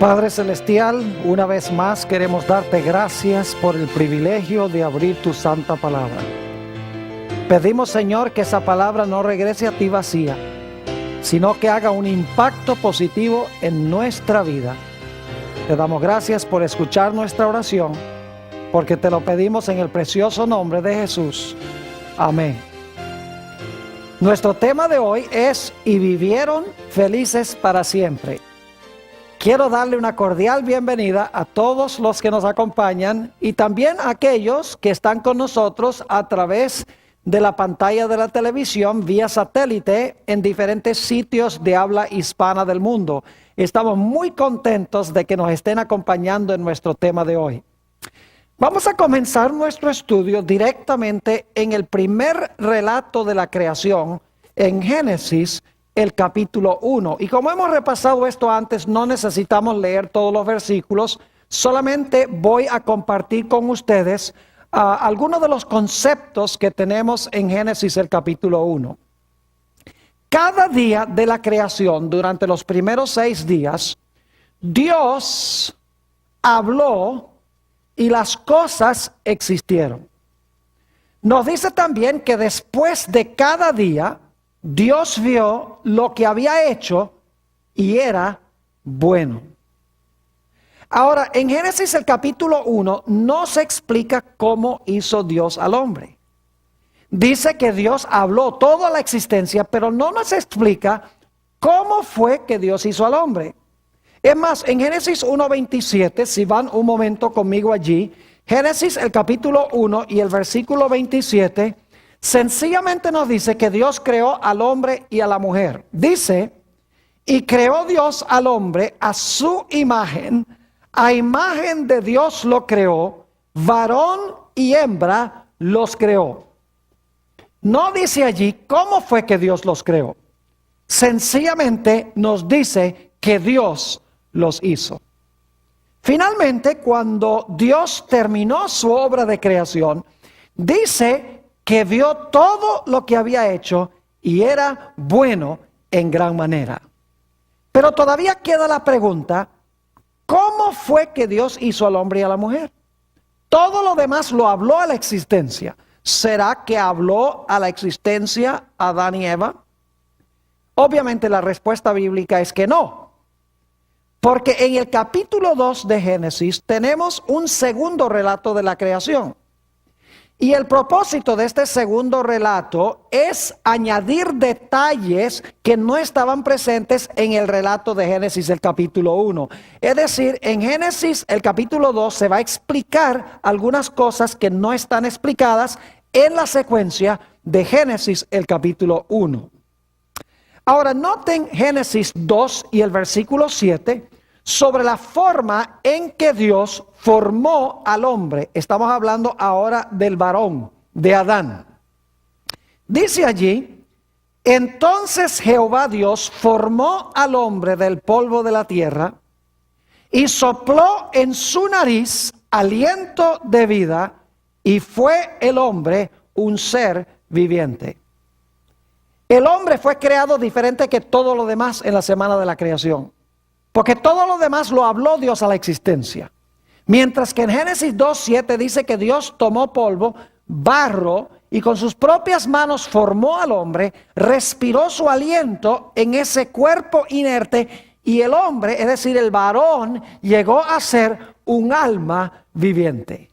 Padre Celestial, una vez más queremos darte gracias por el privilegio de abrir tu santa palabra. Pedimos, Señor, que esa palabra no regrese a ti vacía, sino que haga un impacto positivo en nuestra vida. Te damos gracias por escuchar nuestra oración, porque te lo pedimos en el precioso nombre de Jesús. Amén. Nuestro tema de hoy es: y vivieron felices para siempre. Quiero darle una cordial bienvenida a todos los que nos acompañan y también a aquellos que están con nosotros a través de la pantalla de la televisión vía satélite en diferentes sitios de habla hispana del mundo. Estamos muy contentos de que nos estén acompañando en nuestro tema de hoy. Vamos a comenzar nuestro estudio directamente en el primer relato de la creación, en Génesis, el capítulo 1. Y como hemos repasado esto antes, no necesitamos leer todos los versículos, solamente voy a compartir con ustedes algunos de los conceptos que tenemos en Génesis, el capítulo 1. Cada día de la creación, durante los primeros 6 días, Dios habló y las cosas existieron. Nos dice también que después de cada día, Dios vio lo que había hecho y era bueno. Ahora, en Génesis el capítulo 1 no se explica cómo hizo Dios al hombre. Dice que Dios habló toda la existencia, pero no nos explica cómo fue que Dios hizo al hombre. Es más, en Génesis 1:27, si van un momento conmigo allí, Génesis el capítulo 1 y el versículo 27, sencillamente nos dice que Dios creó al hombre y a la mujer. Dice: y creó Dios al hombre a su imagen, a imagen de Dios lo creó, varón y hembra los creó. No dice allí cómo fue que Dios los creó. Sencillamente nos dice que Dios los hizo. Finalmente, cuando Dios terminó su obra de creación, dice que vio todo lo que había hecho y era bueno en gran manera. Pero todavía queda la pregunta: ¿cómo fue que Dios hizo al hombre y a la mujer? Todo lo demás lo habló a la existencia. ¿Será que habló a la existencia Adán y Eva? Obviamente la respuesta bíblica es que no. Porque en el capítulo 2 de Génesis tenemos un segundo relato de la creación. Y el propósito de este segundo relato es añadir detalles que no estaban presentes en el relato de Génesis, el capítulo 1. Es decir, en Génesis, el capítulo 2, se va a explicar algunas cosas que no están explicadas en la secuencia de Génesis, el capítulo 1. Ahora, noten Génesis 2 y el versículo 7 sobre la forma en que Dios formó al hombre. Estamos hablando ahora del varón, de Adán. Dice allí: entonces Jehová Dios formó al hombre del polvo de la tierra y sopló en su nariz aliento de vida, y fue el hombre un ser viviente. El hombre fue creado diferente que todo lo demás en la semana de la creación, porque todo lo demás lo habló Dios a la existencia. Mientras que en Génesis 2:7 dice que Dios tomó polvo, barro, y con sus propias manos formó al hombre, respiró su aliento en ese cuerpo inerte, y el hombre, es decir, el varón, llegó a ser un alma viviente.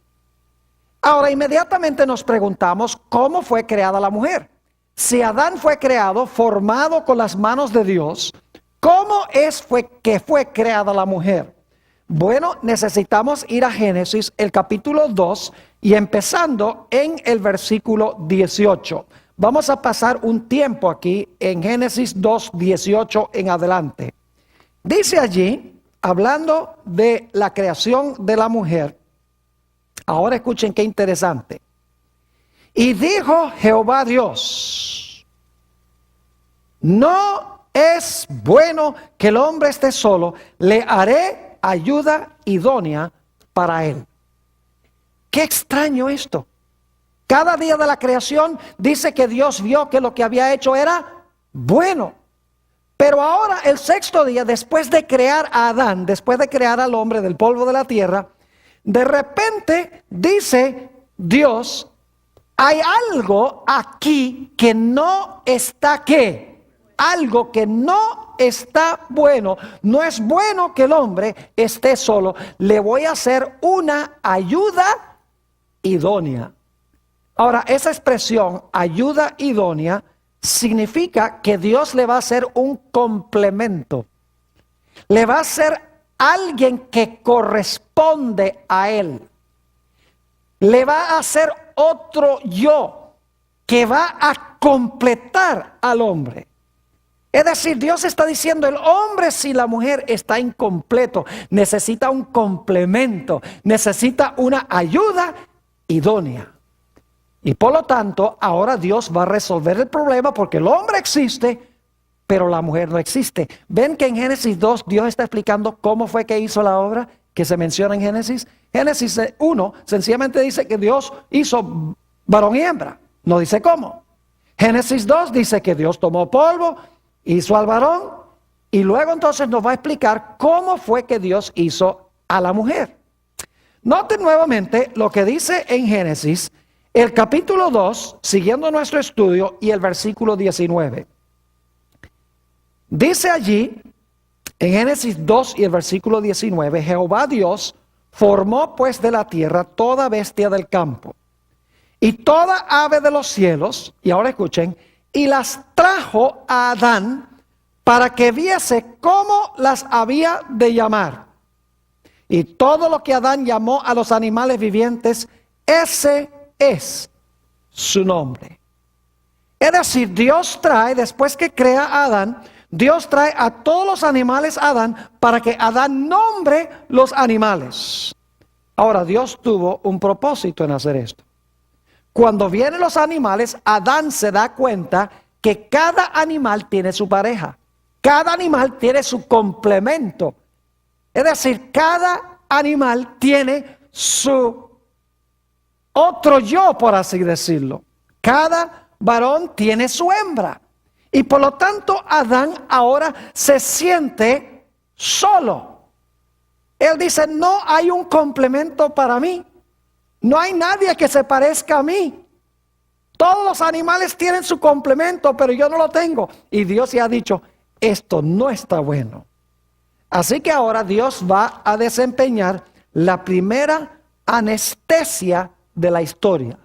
Ahora, inmediatamente nos preguntamos: ¿cómo fue creada la mujer? Si Adán fue creado, formado con las manos de Dios, ¿cómo fue creada la mujer? Bueno, necesitamos ir a Génesis, el capítulo 2, y empezando en el versículo 18. Vamos a pasar un tiempo aquí en Génesis 2, 18 en adelante. Dice allí, hablando de la creación de la mujer, ahora escuchen qué interesante. Y dijo Jehová Dios: no es bueno que el hombre esté solo, le haré ayuda idónea para él. Qué extraño esto. Cada día de la creación dice que Dios vio que lo que había hecho era bueno. Pero ahora el sexto día, después de crear a Adán, después de crear al hombre del polvo de la tierra, de repente dice Dios, hay algo aquí que no está ¿qué? Algo que no está bueno. No es bueno que el hombre esté solo. Le voy a hacer una ayuda idónea. Ahora, esa expresión, ayuda idónea, significa que Dios le va a hacer un complemento. Le va a hacer alguien que corresponde a él. Le va a hacer otro yo que va a completar al hombre. Es decir, Dios está diciendo, el hombre sin la mujer está incompleto, necesita un complemento, necesita una ayuda idónea. Y por lo tanto, ahora Dios va a resolver el problema porque el hombre existe, pero la mujer no existe. ¿Ven que en Génesis 2 Dios está explicando cómo fue que hizo la obra que se menciona en Génesis? Génesis 1 sencillamente dice que Dios hizo varón y hembra, no dice cómo. Génesis 2 dice que Dios tomó polvo, hizo al varón, y luego entonces nos va a explicar cómo fue que Dios hizo a la mujer. Noten nuevamente lo que dice en Génesis, el capítulo 2, siguiendo nuestro estudio, y el versículo 19. Dice allí, en Génesis 2 y el versículo 19, Jehová Dios formó pues de la tierra toda bestia del campo y toda ave de los cielos, y ahora escuchen, y las trajo a Adán para que viese cómo las había de llamar. Y todo lo que Adán llamó a los animales vivientes, ese es su nombre. Es decir, Dios trae, después que crea a Adán, Dios trae a todos los animales a Adán para que Adán nombre los animales. Ahora, Dios tuvo un propósito en hacer esto. Cuando vienen los animales, Adán se da cuenta que cada animal tiene su pareja. Cada animal tiene su complemento. Es decir, cada animal tiene su otro yo, por así decirlo. Cada varón tiene su hembra. Y por lo tanto, Adán ahora se siente solo. Él dice, no hay un complemento para mí. No hay nadie que se parezca a mí. Todos los animales tienen su complemento, pero yo no lo tengo. Y Dios ya ha dicho, esto no está bueno. Así que ahora Dios va a desempeñar la primera anestesia de la historia.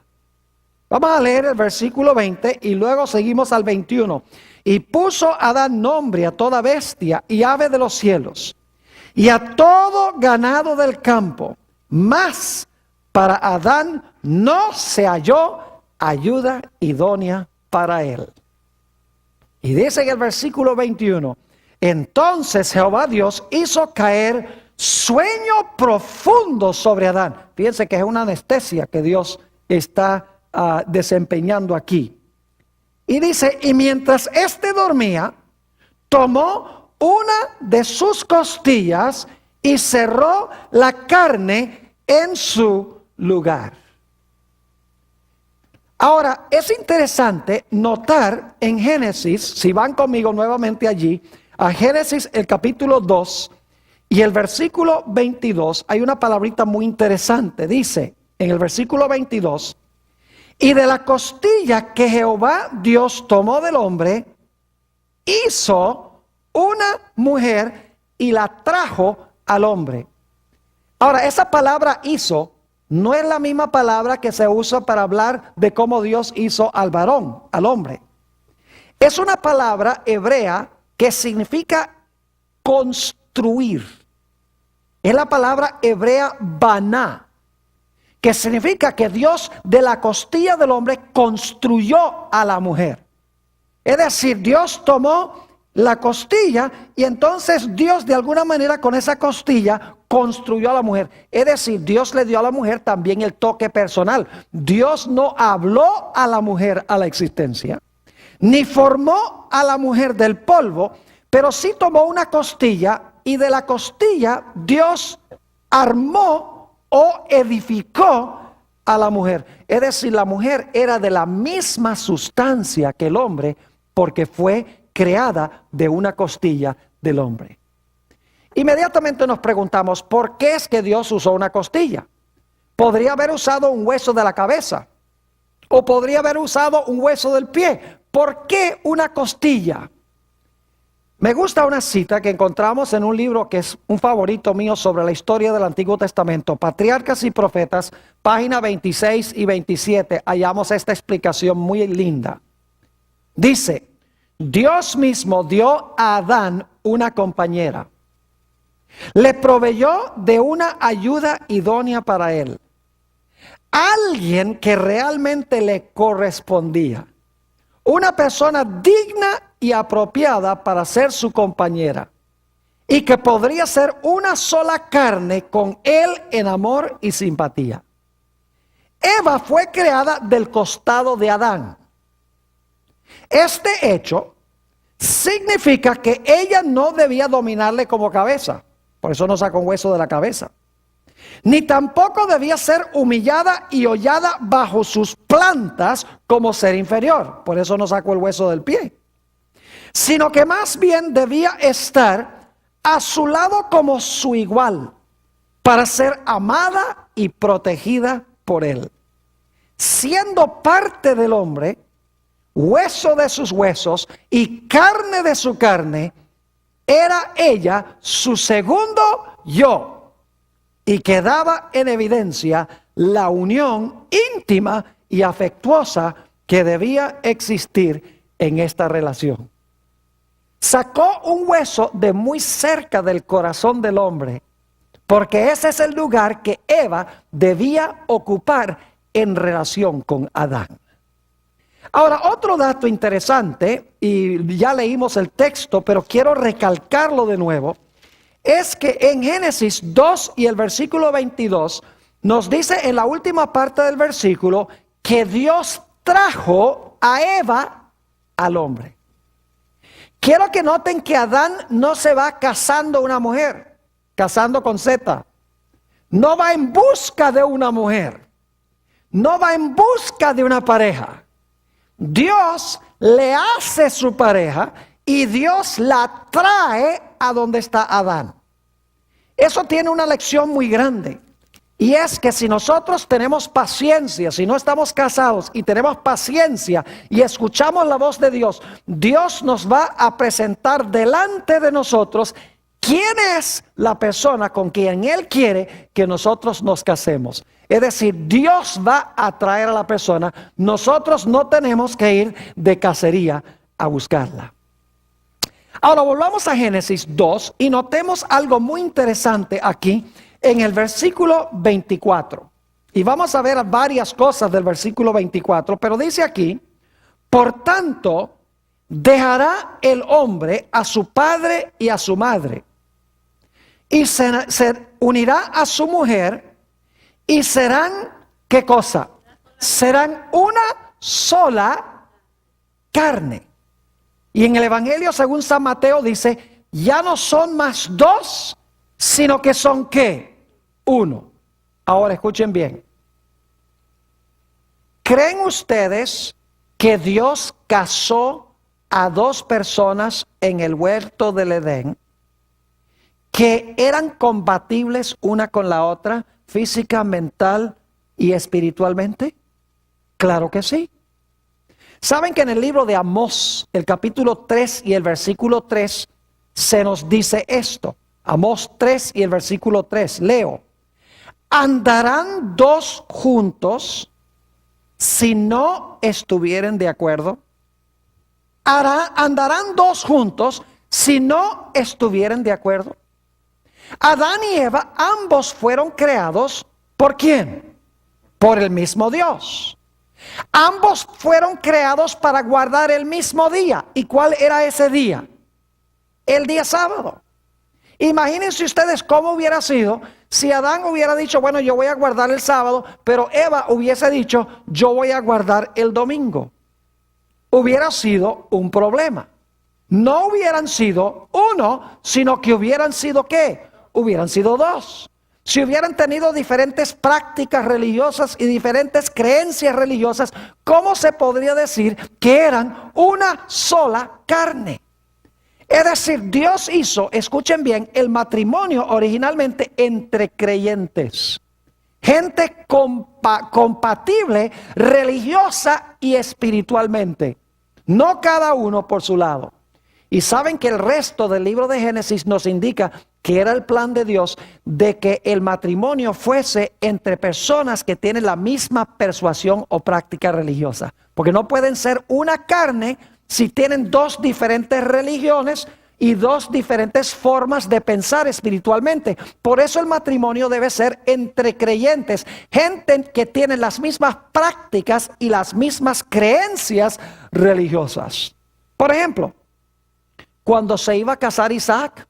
Vamos a leer el versículo 20 y luego seguimos al 21. Y puso Adán nombre a toda bestia y ave de los cielos y a todo ganado del campo. Mas para Adán no se halló ayuda idónea para él. Y dice en el versículo 21, entonces Jehová Dios hizo caer sueño profundo sobre Adán. Fíjense que es una anestesia que Dios está desempeñando aquí. Y dice, y mientras éste dormía, tomó una de sus costillas y cerró la carne en su lugar. Ahora, es interesante notar en Génesis, si van conmigo nuevamente allí, a Génesis el capítulo 2 y el versículo 22, hay una palabrita muy interesante. Dice en el versículo 22, y de la costilla que Jehová Dios tomó del hombre, hizo una mujer y la trajo al hombre. Ahora, esa palabra hizo no es la misma palabra que se usa para hablar de cómo Dios hizo al varón, al hombre. Es una palabra hebrea que significa construir. Es la palabra hebrea baná, que significa que Dios de la costilla del hombre construyó a la mujer. Es decir, Dios tomó la costilla y entonces Dios de alguna manera con esa costilla construyó a la mujer. Es decir, Dios le dio a la mujer también el toque personal. Dios no habló a la mujer a la existencia, ni formó a la mujer del polvo, pero sí tomó una costilla y de la costilla Dios armó o edificó a la mujer. Es decir, la mujer era de la misma sustancia que el hombre porque fue creada de una costilla del hombre. Inmediatamente nos preguntamos, ¿por qué es que Dios usó una costilla? Podría haber usado un hueso de la cabeza, o podría haber usado un hueso del pie. ¿Por qué una costilla? Me gusta una cita que encontramos en un libro que es un favorito mío sobre la historia del Antiguo Testamento, Patriarcas y Profetas, página 26 y 27. Hallamos esta explicación muy linda. Dice, Dios mismo dio a Adán una compañera. Le proveyó de una ayuda idónea para él. Alguien que realmente le correspondía. Una persona digna y apropiada para ser su compañera. Y que podría ser una sola carne con él en amor y simpatía. Eva fue creada del costado de Adán. Este hecho significa que ella no debía dominarle como cabeza. Por eso no sacó un hueso de la cabeza. Ni tampoco debía ser humillada y hollada bajo sus plantas como ser inferior. Por eso no sacó el hueso del pie. Sino que más bien debía estar a su lado como su igual, para ser amada y protegida por él. Siendo parte del hombre, hueso de sus huesos y carne de su carne, era ella su segundo yo. Y quedaba en evidencia la unión íntima y afectuosa que debía existir en esta relación. Sacó un hueso de muy cerca del corazón del hombre, porque ese es el lugar que Eva debía ocupar en relación con Adán. Ahora, otro dato interesante, y ya leímos el texto, pero quiero recalcarlo de nuevo, es que en Génesis 2 y el versículo 22 nos dice en la última parte del versículo que Dios trajo a Eva al hombre. Quiero que noten que Adán no se va casando una mujer, casando con Z. No va en busca de una mujer. No va en busca de una pareja. Dios le hace su pareja y Dios la trae a donde está Adán. Eso tiene una lección muy grande. Y es que si nosotros tenemos paciencia, si no estamos casados y tenemos paciencia y escuchamos la voz de Dios, Dios nos va a presentar delante de nosotros quién es la persona con quien Él quiere que nosotros nos casemos. Es decir, Dios va a traer a la persona. Nosotros no tenemos que ir de cacería a buscarla. Ahora volvamos a Génesis 2 y notemos algo muy interesante aquí en el versículo 24. Y vamos a ver varias cosas del versículo 24, pero dice aquí, por tanto, dejará el hombre a su padre y a su madre, y se unirá a su mujer, y serán, ¿qué cosa? Serán una sola carne. Y en el Evangelio, según San Mateo, dice, ya no son más dos, sino que son ¿qué? Uno. Ahora escuchen bien. ¿Creen ustedes que Dios casó a dos personas en el huerto del Edén que eran compatibles una con la otra, física, mental y espiritualmente? Claro que sí. ¿Saben que en el libro de Amós, el capítulo 3 y el versículo 3, se nos dice esto? Amós 3 y el versículo 3, leo. ¿Andarán dos juntos si no estuvieren de acuerdo? ¿Andarán dos juntos si no estuvieren de acuerdo? Adán y Eva, ambos fueron creados, ¿por quién? Por el mismo Dios. Ambos fueron creados para guardar el mismo día. ¿Y cuál era ese día? El día sábado. Imagínense ustedes cómo hubiera sido si Adán hubiera dicho, bueno, yo voy a guardar el sábado, pero Eva hubiese dicho, yo voy a guardar el domingo. Hubiera sido un problema. No hubieran sido uno, sino que hubieran sido ¿qué? Hubieran sido dos. Si hubieran tenido diferentes prácticas religiosas y diferentes creencias religiosas, ¿cómo se podría decir que eran una sola carne? Es decir, Dios hizo, escuchen bien, el matrimonio originalmente entre creyentes. Gente compatible religiosa y espiritualmente. No cada uno por su lado. Y saben que el resto del libro de Génesis nos indica que era el plan de Dios de que el matrimonio fuese entre personas que tienen la misma persuasión o práctica religiosa. Porque no pueden ser una carne si tienen dos diferentes religiones y dos diferentes formas de pensar espiritualmente. Por eso el matrimonio debe ser entre creyentes, gente que tiene las mismas prácticas y las mismas creencias religiosas. Por ejemplo, cuando se iba a casar Isaac,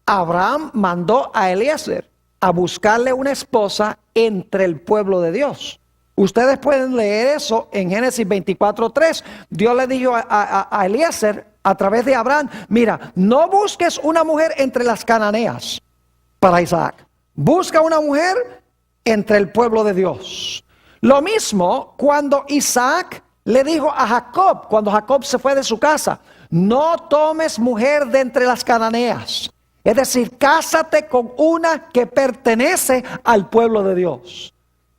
Abraham mandó a Eliezer a buscarle una esposa entre el pueblo de Dios. Ustedes pueden leer eso en Génesis 24:3. Dios le dijo a Eliezer a través de Abraham: mira, no busques una mujer entre las cananeas para Isaac. Busca una mujer entre el pueblo de Dios. Lo mismo cuando Isaac le dijo a Jacob, cuando Jacob se fue de su casa: no tomes mujer de entre las cananeas. Es decir, cásate con una que pertenece al pueblo de Dios.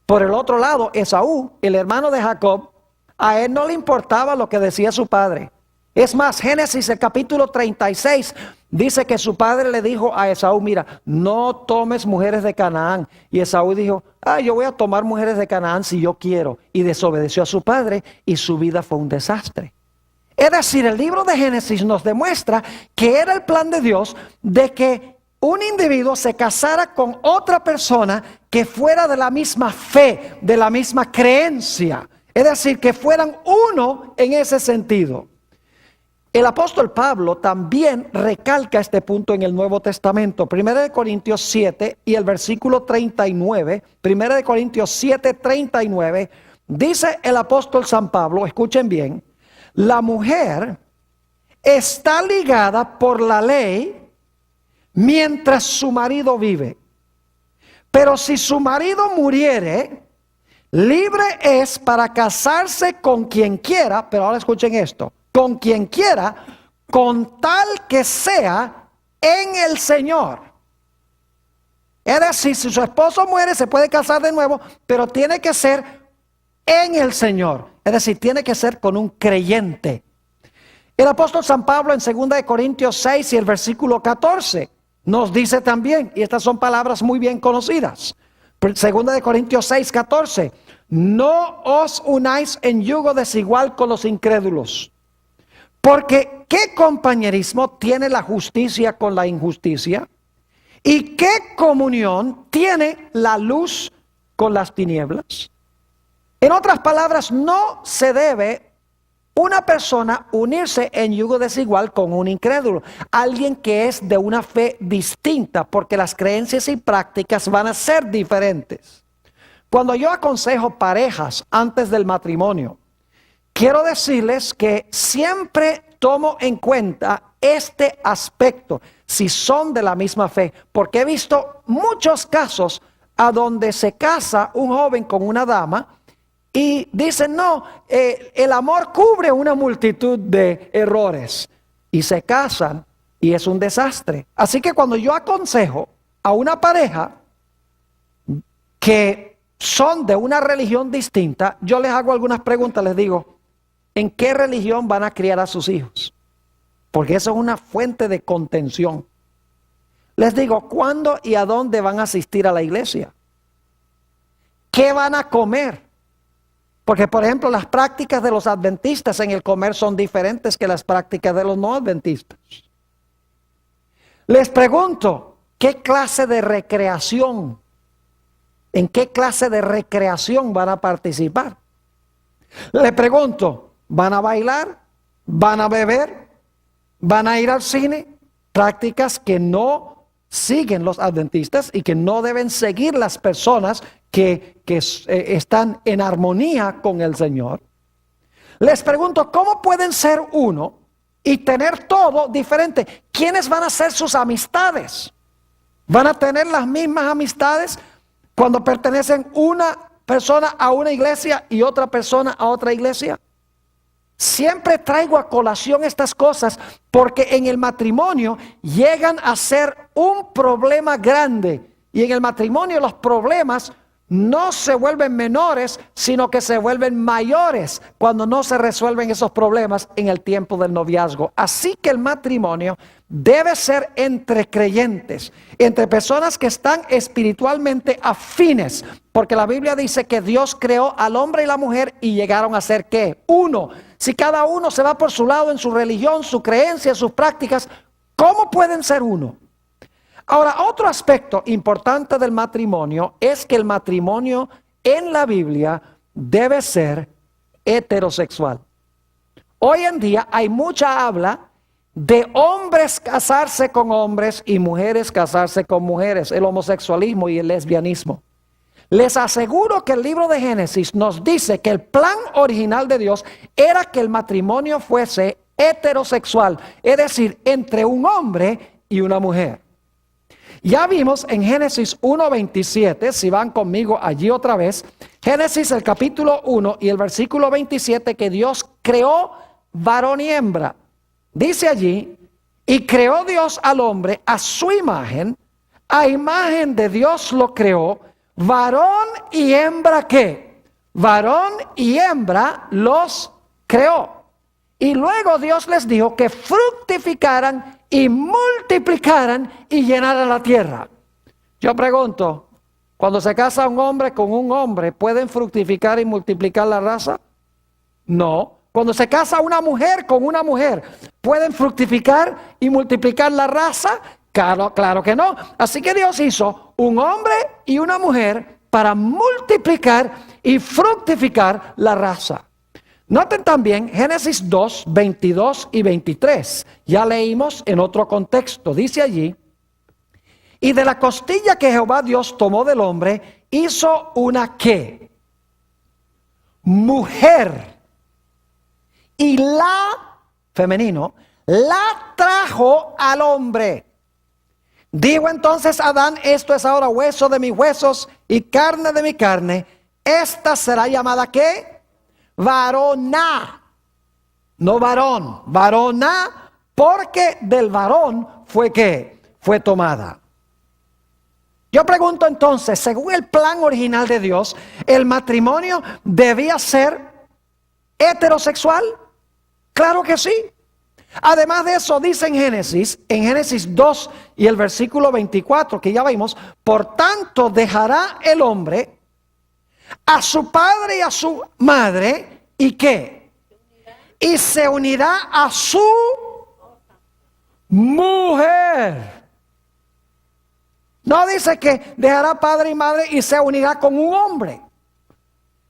Por el otro lado, Esaú, el hermano de Jacob, a él no le importaba lo que decía su padre. Es más, Génesis el capítulo 36 dice que su padre le dijo a Esaú: mira, no tomes mujeres de Canaán. Y Esaú dijo: yo voy a tomar mujeres de Canaán si yo quiero. Y desobedeció a su padre y su vida fue un desastre. Es decir, el libro de Génesis nos demuestra que era el plan de Dios de que un individuo se casara con otra persona que fuera de la misma fe, de la misma creencia. Es decir, que fueran uno en ese sentido. El apóstol Pablo también recalca este punto en el Nuevo Testamento. 1 Corintios 7 y el versículo 39. 1 Corintios 7, 39. Dice el apóstol San Pablo, escuchen bien: la mujer está ligada por la ley mientras su marido vive. Pero si su marido muriere, libre es para casarse con quien quiera. Pero ahora escuchen esto: con quien quiera, con tal que sea en el Señor. Es decir, si su esposo muere, se puede casar de nuevo, pero tiene que ser en el Señor. Es decir, tiene que ser con un creyente. El apóstol San Pablo en 2 Corintios 6 y el versículo 14 nos dice también, y estas son palabras muy bien conocidas. 2 Corintios 6, 14. No os unáis en yugo desigual con los incrédulos. Porque ¿qué compañerismo tiene la justicia con la injusticia? ¿Y qué comunión tiene la luz con las tinieblas? En otras palabras, no se debe una persona unirse en yugo desigual con un incrédulo, alguien que es de una fe distinta, porque las creencias y prácticas van a ser diferentes. Cuando yo aconsejo parejas antes del matrimonio, quiero decirles que siempre tomo en cuenta este aspecto, si son de la misma fe, porque he visto muchos casos a donde se casa un joven con una dama y dicen: no, el amor cubre una multitud de errores, y se casan y es un desastre. Así que cuando yo aconsejo a una pareja que son de una religión distinta, yo les hago algunas preguntas, les digo: ¿en qué religión van a criar a sus hijos? Porque eso es una fuente de contención. Les digo: ¿cuándo y a dónde van a asistir a la iglesia? ¿Qué van a comer? Porque, por ejemplo, las prácticas de los adventistas en el comer son diferentes que las prácticas de los no adventistas. Les pregunto: ¿qué clase de recreación? ¿En qué clase de recreación van a participar? Les pregunto: ¿van a bailar? ¿Van a beber? ¿Van a ir al cine? Prácticas que no siguen los adventistas y que no deben seguir las personas que están en armonía con el Señor. Les pregunto: ¿cómo pueden ser uno y tener todo diferente? ¿Quiénes van a ser sus amistades? ¿Van a tener las mismas amistades cuando pertenecen una persona a una iglesia y otra persona a otra iglesia? Siempre traigo a colación estas cosas porque en el matrimonio llegan a ser un problema grande. Y en el matrimonio los problemas no se vuelven menores, sino que se vuelven mayores cuando no se resuelven esos problemas en el tiempo del noviazgo. Así que el matrimonio debe ser entre creyentes, entre personas que están espiritualmente afines, porque la Biblia dice que Dios creó al hombre y la mujer y llegaron a ser ¿qué? Uno. Si cada uno se va por su lado en su religión, su creencia, sus prácticas, ¿cómo pueden ser uno? Ahora, otro aspecto importante del matrimonio es que el matrimonio en la Biblia debe ser heterosexual. Hoy en día hay mucha habla de hombres casarse con hombres y mujeres casarse con mujeres, el homosexualismo y el lesbianismo. Les aseguro que el libro de Génesis nos dice que el plan original de Dios era que el matrimonio fuese heterosexual, es decir, entre un hombre y una mujer. Ya vimos en Génesis 1:27, si van conmigo allí otra vez, Génesis el capítulo 1 y el versículo 27, que Dios creó varón y hembra. Dice allí, y creó Dios al hombre a su imagen, a imagen de Dios lo creó, varón y hembra ¿qué? Varón y hembra los creó. Y luego Dios les dijo que fructificaran y multiplicaran y llenaran la tierra. Yo pregunto, cuando se casa un hombre con un hombre, ¿pueden fructificar y multiplicar la raza? No. Cuando se casa una mujer con una mujer, ¿pueden fructificar y multiplicar la raza? Claro que no. Así que Dios hizo un hombre y una mujer para multiplicar y fructificar la raza. Noten también Génesis 2, 22 y 23. Ya leímos en otro contexto. Dice allí, y de la costilla que Jehová Dios tomó del hombre, hizo una ¿qué? Mujer. Y la, femenino, la trajo al hombre. Dijo entonces Adán, esto es ahora hueso de mis huesos y carne de mi carne. Esta será llamada ¿qué? Varona, no varón, varona, porque del varón fue ¿qué? Fue tomada. Yo pregunto entonces, según el plan original de Dios, ¿el matrimonio debía ser heterosexual? Claro que sí. Además de eso, dice en Génesis 2 y el versículo 24, que ya vimos, por tanto dejará el hombre a su padre y a su madre, ¿y qué? Y se unirá a su mujer. No dice que dejará padre y madre y se unirá con un hombre.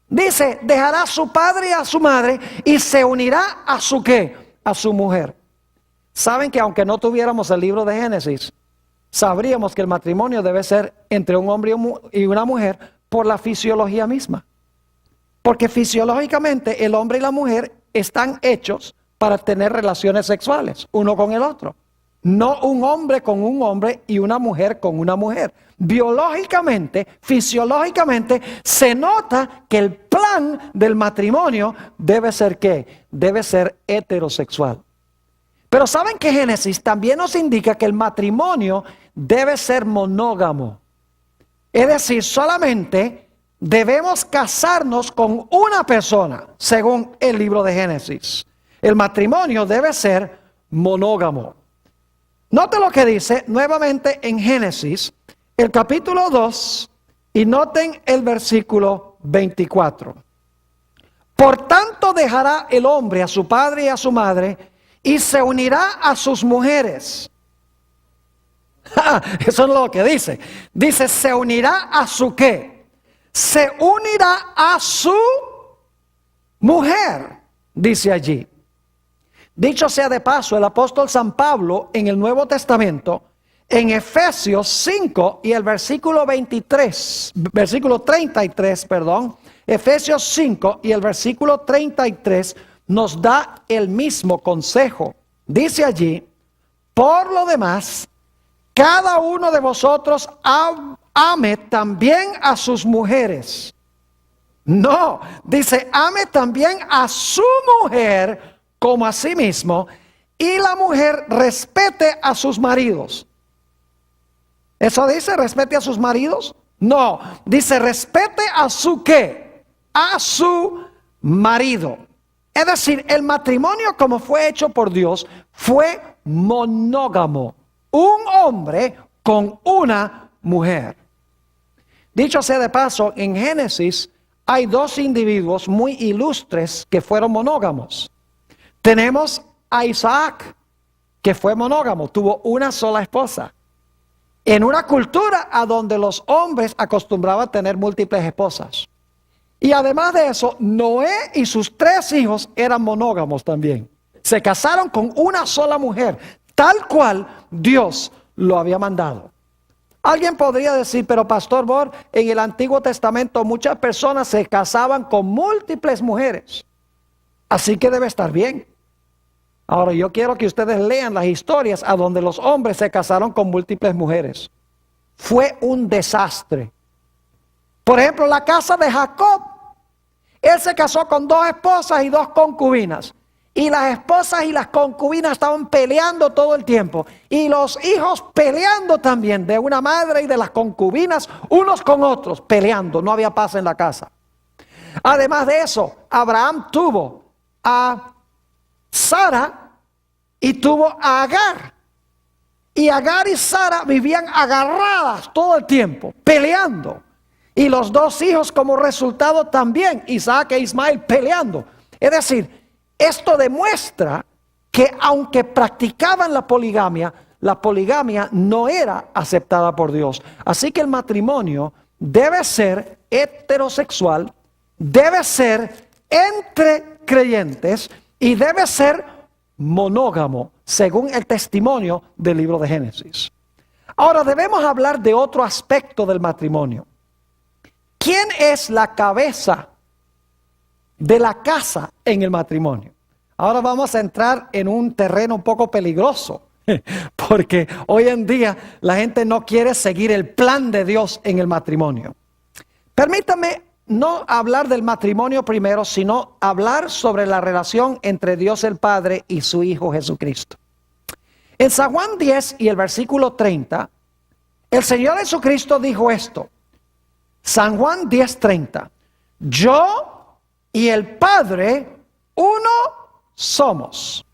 Dice, dejará a su padre y a su madre y se unirá a su ¿qué? A su mujer. Saben que aunque no tuviéramos el libro de Génesis, sabríamos que el matrimonio debe ser entre un hombre y una mujer por la fisiología misma. Porque fisiológicamente el hombre y la mujer están hechos para tener relaciones sexuales, uno con el otro. No un hombre con un hombre y una mujer con una mujer. Biológicamente, fisiológicamente, se nota que el plan del matrimonio debe ser ¿qué? Debe ser heterosexual. Pero ¿saben que Génesis también nos indica que el matrimonio debe ser monógamo? Es decir, solamente debemos casarnos con una persona, según el libro de Génesis. El matrimonio debe ser monógamo. Note lo que dice nuevamente en Génesis, el capítulo 2, y noten el versículo 24. Por tanto dejará el hombre a su padre y a su madre, y se unirá a sus mujeres. Eso es lo que dice. Dice, se unirá a su ¿qué? Se unirá a su mujer, dice allí. Dicho sea de paso, el apóstol San Pablo en el Nuevo Testamento, en Efesios 5 y el versículo 33, Efesios 5 y el versículo 33 nos da el mismo consejo. Dice allí, por lo demás, cada uno de vosotros ame también a sus mujeres. No, dice, ame también a su mujer como a sí mismo, y la mujer respete a sus maridos. ¿Eso dice respete a sus maridos? No, dice respete a su ¿qué? A su marido. Es decir, el matrimonio como fue hecho por Dios fue monógamo. Un hombre con una mujer. Dicho sea de paso, en Génesis hay dos individuos muy ilustres que fueron monógamos. Tenemos a Isaac, que fue monógamo, tuvo una sola esposa. En una cultura a donde los hombres acostumbraban a tener múltiples esposas. Y además de eso, Noé y sus 3 hijos eran monógamos también. Se casaron con una sola mujer, tal cual Dios lo había mandado. Alguien podría decir, pero Pastor Bor, en el Antiguo Testamento muchas personas se casaban con múltiples mujeres. Así que debe estar bien. Ahora yo quiero que ustedes lean las historias a donde los hombres se casaron con múltiples mujeres. Fue un desastre. Por ejemplo, la casa de Jacob. Él se casó con 2 esposas y 2 concubinas. Y las esposas y las concubinas estaban peleando todo el tiempo. Y los hijos peleando también, de una madre y de las concubinas, unos con otros, peleando. No había paz en la casa. Además de eso, Abraham tuvo a Sara y tuvo a Agar. Y Agar y Sara vivían agarradas todo el tiempo, peleando. Y los 2 hijos como resultado también, Isaac e Ismael, peleando. Es decir, esto demuestra que aunque practicaban la poligamia no era aceptada por Dios. Así que el matrimonio debe ser heterosexual, debe ser entre creyentes y debe ser monógamo, según el testimonio del libro de Génesis. Ahora debemos hablar de otro aspecto del matrimonio. ¿Quién es la cabeza de la casa en el matrimonio? Ahora vamos a entrar en un terreno un poco peligroso, porque hoy en día la gente no quiere seguir el plan de Dios en el matrimonio. Permítame no hablar del matrimonio primero, sino hablar sobre la relación entre Dios el Padre y su Hijo Jesucristo. En San Juan 10 y el versículo 30, el Señor Jesucristo dijo esto. San Juan 10:30. Yo y el Padre, uno somos.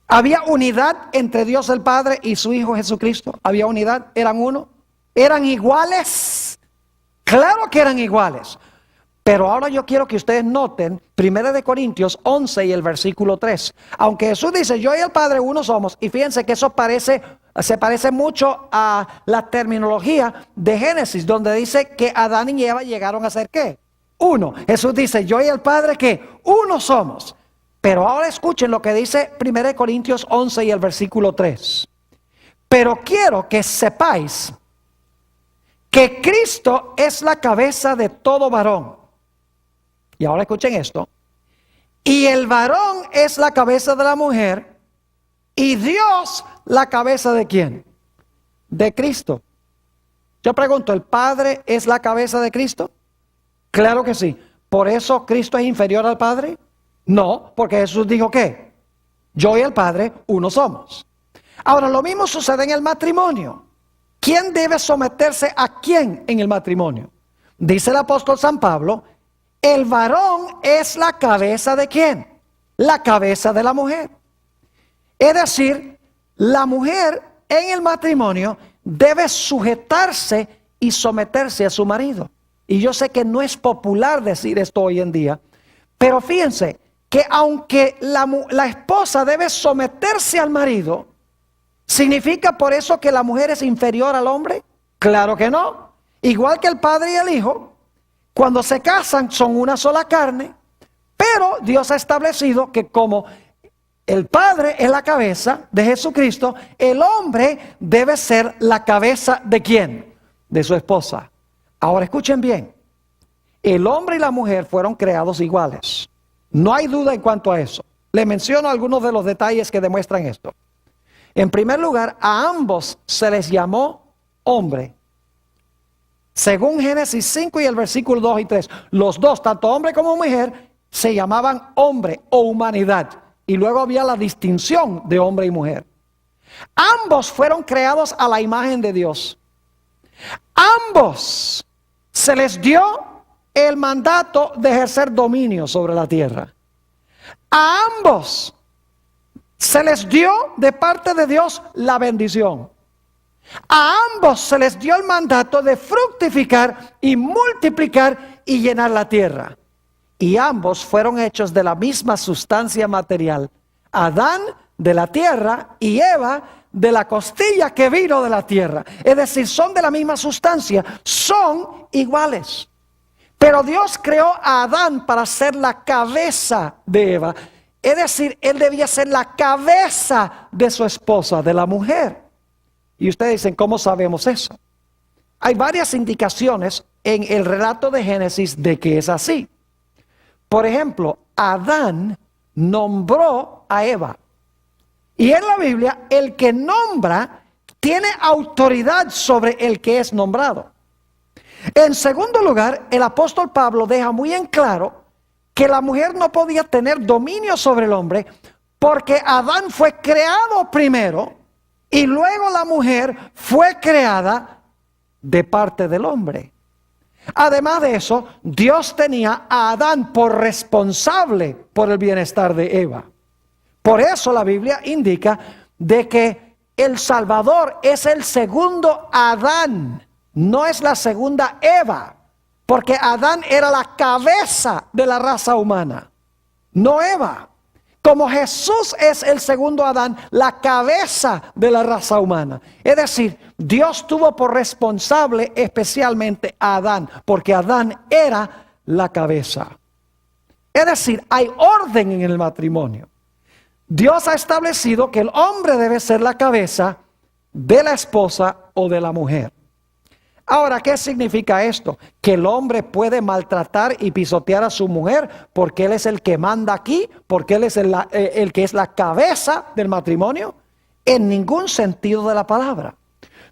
Había unidad entre Dios el Padre y su Hijo Jesucristo. Había unidad, eran uno. Eran iguales. Claro que eran iguales. Pero ahora yo quiero que ustedes noten 1 Corintios 11 y el versículo 3. Aunque Jesús dice, yo y el Padre uno somos. Y fíjense que eso se parece mucho a la terminología de Génesis, donde dice que Adán y Eva llegaron a ser ¿qué? Uno. Jesús dice, yo y el Padre ¿qué? Uno somos. Pero ahora escuchen lo que dice 1 Corintios 11 y el versículo 3. Pero quiero que sepáis que Cristo es la cabeza de todo varón. Y ahora escuchen esto. Y el varón es la cabeza de la mujer. Y Dios la cabeza de ¿quién? De Cristo. Yo pregunto, ¿el Padre es la cabeza de Cristo? Claro que sí. ¿Por eso Cristo es inferior al Padre? No, porque Jesús dijo ¿qué? Yo y el Padre uno somos. Ahora lo mismo sucede en el matrimonio. ¿Quién debe someterse a quién en el matrimonio? Dice el apóstol San Pablo, el varón es la cabeza de ¿quién? La cabeza de la mujer. Es decir, la mujer en el matrimonio debe sujetarse y someterse a su marido. Y yo sé que no es popular decir esto hoy en día, pero fíjense que aunque la esposa debe someterse al marido, ¿significa por eso que la mujer es inferior al hombre? Claro que no. Igual que el padre y el hijo, cuando se casan son una sola carne, pero Dios ha establecido que como el Padre es la cabeza de Jesucristo, el hombre debe ser la cabeza ¿de quién? De su esposa. Ahora escuchen bien, el hombre y la mujer fueron creados iguales. No hay duda en cuanto a eso. Le menciono algunos de los detalles que demuestran esto. En primer lugar, a ambos se les llamó hombre. Según Génesis 5 y el versículo 2 y 3, los dos, tanto hombre como mujer, se llamaban hombre o humanidad. Y luego había la distinción de hombre y mujer. Ambos fueron creados a la imagen de Dios. Ambos se les dio el mandato de ejercer dominio sobre la tierra. A ambos se les dio de parte de Dios la bendición. A ambos se les dio el mandato de fructificar y multiplicar y llenar la tierra. Y ambos fueron hechos de la misma sustancia material. Adán de la tierra y Eva de la costilla que vino de la tierra. Es decir, son de la misma sustancia, son iguales. Pero Dios creó a Adán para ser la cabeza de Eva. Es decir, él debía ser la cabeza de su esposa, de la mujer. Y ustedes dicen, ¿cómo sabemos eso? Hay varias indicaciones en el relato de Génesis de que es así. Por ejemplo, Adán nombró a Eva. Y en la Biblia, el que nombra tiene autoridad sobre el que es nombrado. En segundo lugar, el apóstol Pablo deja muy en claro que la mujer no podía tener dominio sobre el hombre porque Adán fue creado primero y luego la mujer fue creada de parte del hombre. Además de eso, Dios tenía a Adán por responsable por el bienestar de Eva. Por eso la Biblia indica de que el Salvador es el segundo Adán, no es la segunda Eva, porque Adán era la cabeza de la raza humana, no Eva. Como Jesús es el segundo Adán, la cabeza de la raza humana. Es decir, Dios tuvo por responsable especialmente a Adán, porque Adán era la cabeza. Es decir, hay orden en el matrimonio. Dios ha establecido que el hombre debe ser la cabeza de la esposa o de la mujer. Ahora, ¿qué significa esto? Que el hombre puede maltratar y pisotear a su mujer porque él es el que manda aquí, porque él es el que es la cabeza del matrimonio. En ningún sentido de la palabra.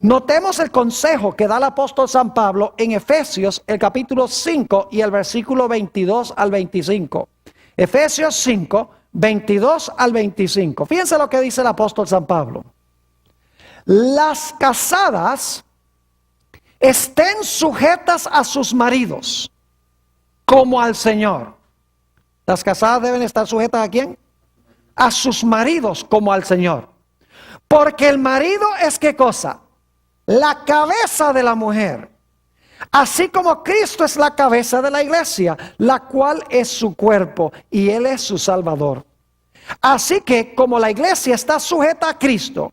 Notemos el consejo que da el apóstol San Pablo en Efesios, el capítulo 5 y el versículo 22 al 25. Efesios 5, 22 al 25. Fíjense lo que dice el apóstol San Pablo. Las casadas estén sujetas a sus maridos, como al Señor. Las casadas deben estar sujetas ¿a quién? A sus maridos, como al Señor. Porque el marido es ¿qué cosa? La cabeza de la mujer. Así como Cristo es la cabeza de la iglesia, la cual es su cuerpo y Él es su Salvador. Así que como la iglesia está sujeta a Cristo,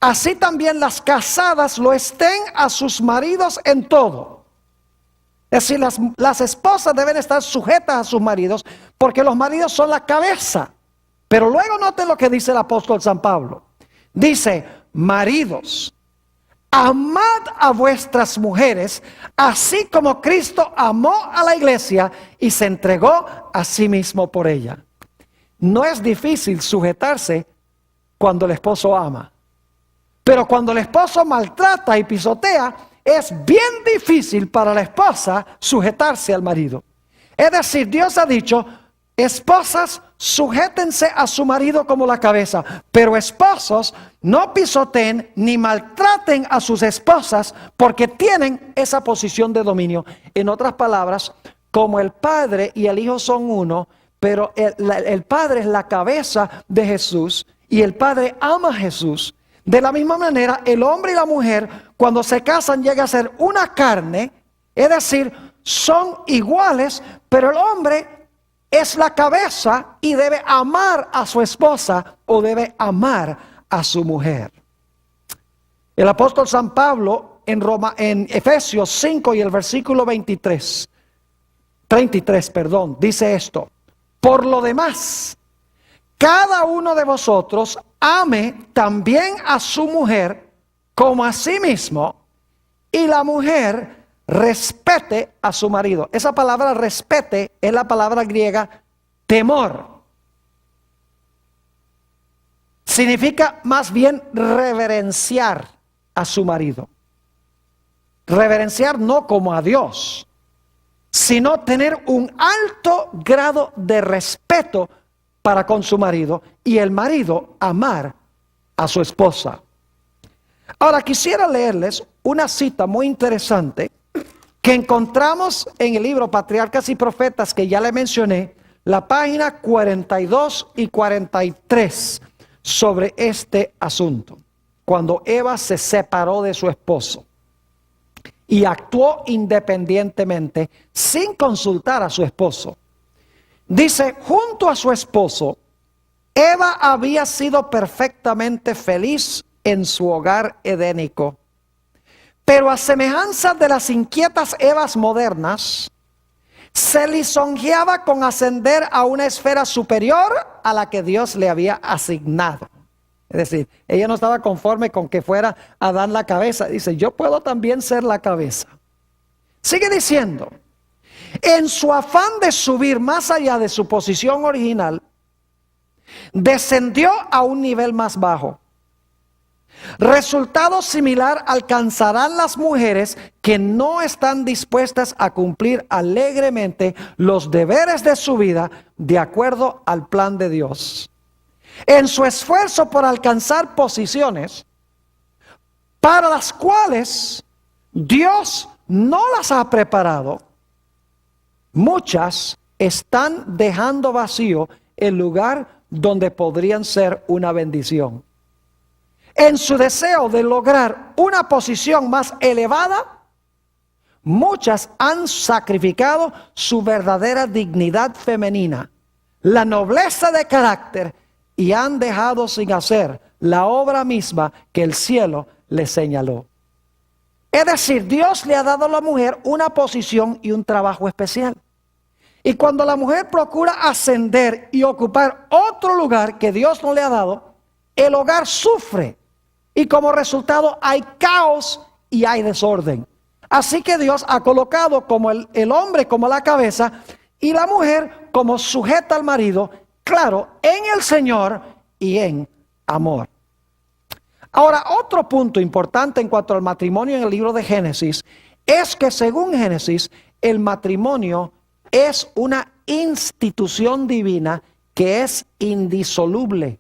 así también las casadas lo estén a sus maridos en todo. Es decir, las esposas deben estar sujetas a sus maridos porque los maridos son la cabeza. Pero luego noten lo que dice el apóstol San Pablo. Dice, maridos, amad a vuestras mujeres, así como Cristo amó a la iglesia y se entregó a sí mismo por ella. No es difícil sujetarse cuando el esposo ama. Pero cuando el esposo maltrata y pisotea, es bien difícil para la esposa sujetarse al marido. Es decir, Dios ha dicho, esposas, sujétense a su marido como la cabeza, pero esposos, no pisoteen ni maltraten a sus esposas porque tienen esa posición de dominio. En otras palabras, como el Padre y el Hijo son uno, pero el Padre es la cabeza de Jesús y el Padre ama a Jesús. De la misma manera, el hombre y la mujer, cuando se casan, llega a ser una carne, es decir, son iguales, pero el hombre es la cabeza y debe amar a su esposa o debe amar a su mujer. El apóstol San Pablo en Efesios 5 y el versículo 33, dice esto: por lo demás, cada uno de vosotros ame también a su mujer como a sí mismo, y la mujer respete a su marido. Esa palabra respete es la palabra griega temor. Significa más bien reverenciar a su marido. Reverenciar no como a Dios, sino tener un alto grado de respeto para con su marido y el marido amar a su esposa. Ahora quisiera leerles una cita muy interesante que encontramos en el libro Patriarcas y Profetas, que ya le mencioné, la página 42 y 43 sobre este asunto, cuando Eva se separó de su esposo y actuó independientemente sin consultar a su esposo. Dice, junto a su esposo, Eva había sido perfectamente feliz en su hogar edénico. Pero a semejanza de las inquietas Evas modernas, se lisonjeaba con ascender a una esfera superior a la que Dios le había asignado. Es decir, ella no estaba conforme con que fuera Adán la cabeza. Dice, yo puedo también ser la cabeza. Sigue diciendo, en su afán de subir más allá de su posición original, descendió a un nivel más bajo. Resultado similar alcanzarán las mujeres que no están dispuestas a cumplir alegremente los deberes de su vida de acuerdo al plan de Dios. En su esfuerzo por alcanzar posiciones para las cuales Dios no las ha preparado, muchas están dejando vacío el lugar donde podrían ser una bendición. En su deseo de lograr una posición más elevada, muchas han sacrificado su verdadera dignidad femenina, la nobleza de carácter, y han dejado sin hacer la obra misma que el cielo les señaló. Es decir, Dios le ha dado a la mujer una posición y un trabajo especial. Y cuando la mujer procura ascender y ocupar otro lugar que Dios no le ha dado, el hogar sufre. Y como resultado hay caos y hay desorden. Así que Dios ha colocado como el hombre como la cabeza y la mujer como sujeta al marido, claro, en el Señor y en amor. Ahora, otro punto importante en cuanto al matrimonio en el libro de Génesis es que según Génesis, el matrimonio es una institución divina que es indisoluble.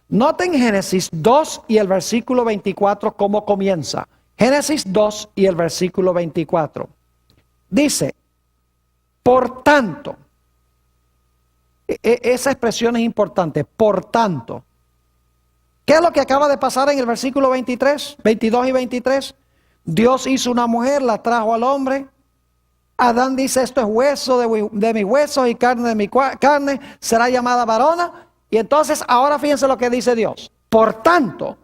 Noten Génesis 2 y el versículo 24 cómo comienza. Génesis 2 y el versículo 24. Dice, por tanto, esa expresión es importante, por tanto. ¿Qué es lo que acaba de pasar en el versículo 23, 22 y 23? Dios hizo una mujer, la trajo al hombre. Adán dice, esto es hueso de mis huesos y carne de mi carne, será llamada varona. Y entonces ahora fíjense lo que dice Dios. Por tanto,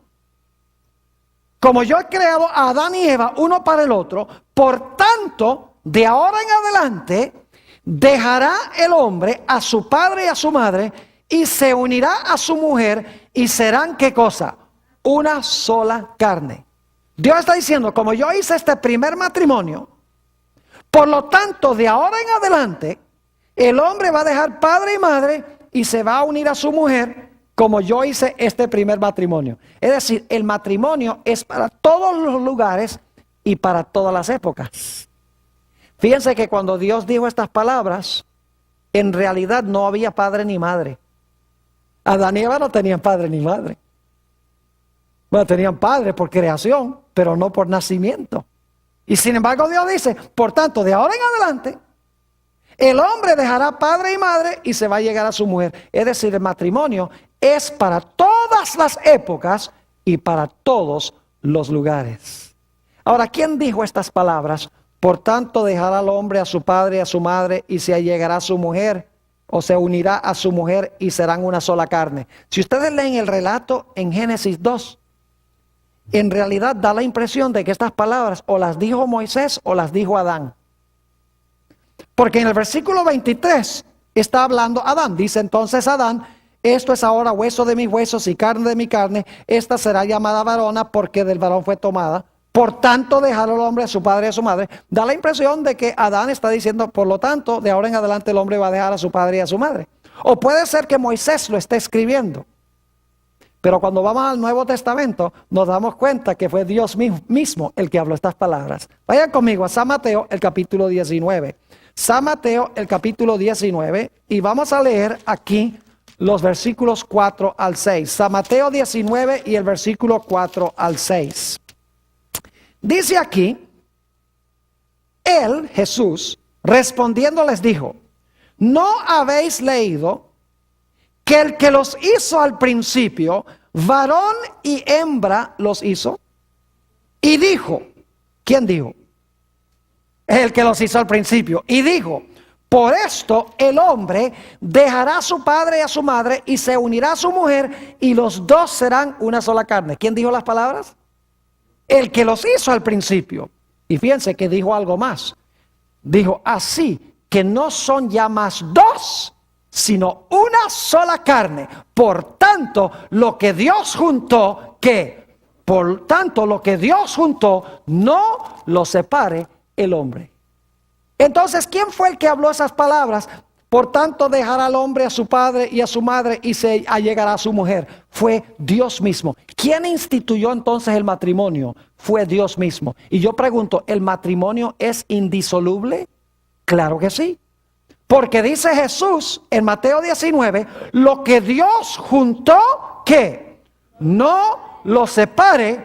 como yo he creado a Adán y Eva uno para el otro, por tanto, de ahora en adelante, dejará el hombre a su padre y a su madre y se unirá a su mujer y serán, ¿qué cosa? Una sola carne. Dios está diciendo, como yo hice este primer matrimonio, por lo tanto, de ahora en adelante, el hombre va a dejar padre y madre y se va a unir a su mujer como yo hice este primer matrimonio. Es decir, el matrimonio es para todos los lugares y para todas las épocas. Fíjense que cuando Dios dijo estas palabras, en realidad no había padre ni madre. Adán y Eva no tenían padre ni madre. Bueno, tenían padre por creación, pero no por nacimiento. Y sin embargo Dios dice, por tanto, de ahora en adelante, el hombre dejará padre y madre y se va a llegar a su mujer. Es decir, el matrimonio es para todas las épocas y para todos los lugares. Ahora, ¿quién dijo estas palabras? Por tanto, dejará al hombre a su padre y a su madre y se allegará a su mujer, o se unirá a su mujer y serán una sola carne. Si ustedes leen el relato en Génesis 2, en realidad da la impresión de que estas palabras o las dijo Moisés o las dijo Adán. Porque en el versículo 23 está hablando Adán. Dice entonces Adán, esto es ahora hueso de mis huesos y carne de mi carne. Esta será llamada varona porque del varón fue tomada. Por tanto, dejar al hombre a su padre y a su madre. Da la impresión de que Adán está diciendo, por lo tanto, de ahora en adelante el hombre va a dejar a su padre y a su madre. O puede ser que Moisés lo esté escribiendo. Pero cuando vamos al Nuevo Testamento, nos damos cuenta que fue Dios mismo el que habló estas palabras. Vayan conmigo a San Mateo, el capítulo 19. San Mateo, el capítulo 19, y vamos a leer aquí los versículos 4 al 6. San Mateo 19 y el versículo 4 al 6. Dice aquí, él, Jesús, respondiendo les dijo, ¿no habéis leído que el que los hizo al principio, varón y hembra los hizo? Y dijo, ¿quién dijo? El que los hizo al principio. Y dijo, por esto el hombre dejará a su padre y a su madre y se unirá a su mujer y los dos serán una sola carne. ¿Quién dijo las palabras? El que los hizo al principio. Y fíjense que dijo algo más. Dijo, así que no son ya más dos, sino una sola carne. Por tanto, lo que Dios juntó, ¿qué? Por tanto, lo que Dios juntó, no lo separe el hombre. Entonces, ¿quién fue el que habló esas palabras? Por tanto, dejará al hombre a su padre y a su madre y se allegará a su mujer. Fue Dios mismo. ¿Quién instituyó entonces el matrimonio? Fue Dios mismo. Y yo pregunto, ¿el matrimonio es indisoluble? Claro que sí. Porque dice Jesús en Mateo 19, lo que Dios juntó, ¿qué? No lo separe